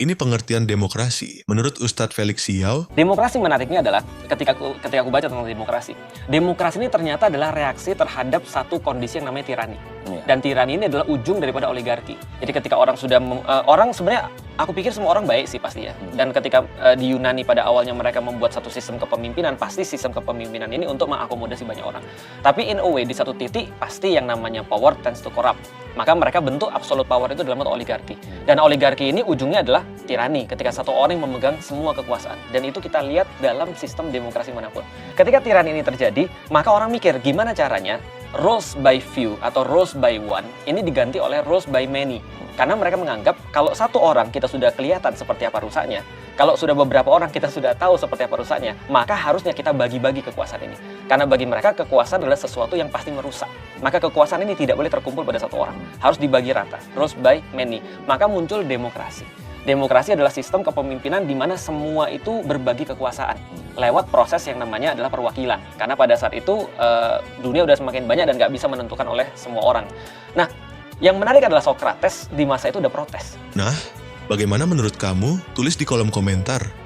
ini pengertian demokrasi. Menurut Ustadz Felix Siau, Demokrasi menariknya adalah ketika aku baca tentang demokrasi. Demokrasi ini ternyata adalah reaksi terhadap satu kondisi yang namanya tirani. Dan tirani ini adalah ujung daripada oligarki. Jadi ketika orang sudah orang sebenarnya aku pikir semua orang baik sih pasti ya. Dan ketika di Yunani pada awalnya mereka membuat satu sistem kepemimpinan, pasti sistem kepemimpinan ini untuk mengakomodasi banyak orang. Tapi in a way di satu titik pasti yang namanya power tends to corrupt. Maka mereka bentuk absolute power itu dalam bentuk oligarki. Dan oligarki ini ujungnya adalah tirani ketika satu orang yang memegang semua kekuasaan. Dan itu kita lihat dalam sistem demokrasi manapun. Ketika tirani ini terjadi, maka orang mikir gimana caranya rules by few atau rules by one ini diganti oleh rules by many. Karena mereka menganggap kalau satu orang kita sudah kelihatan seperti apa rusaknya, kalau sudah beberapa orang kita sudah tahu seperti apa rusaknya, maka harusnya kita bagi-bagi kekuasaan ini. Karena bagi mereka kekuasaan adalah sesuatu yang pasti merusak. Maka kekuasaan ini tidak boleh terkumpul pada satu orang, harus dibagi rata, rules by many. Maka muncul demokrasi. Demokrasi adalah sistem kepemimpinan di mana semua itu berbagi kekuasaan lewat proses yang namanya adalah perwakilan. Karena pada saat itu dunia udah semakin banyak dan nggak bisa menentukan oleh semua orang. Nah, yang menarik adalah Socrates di masa itu udah protes. nah, bagaimana menurut kamu? Tulis di kolom komentar.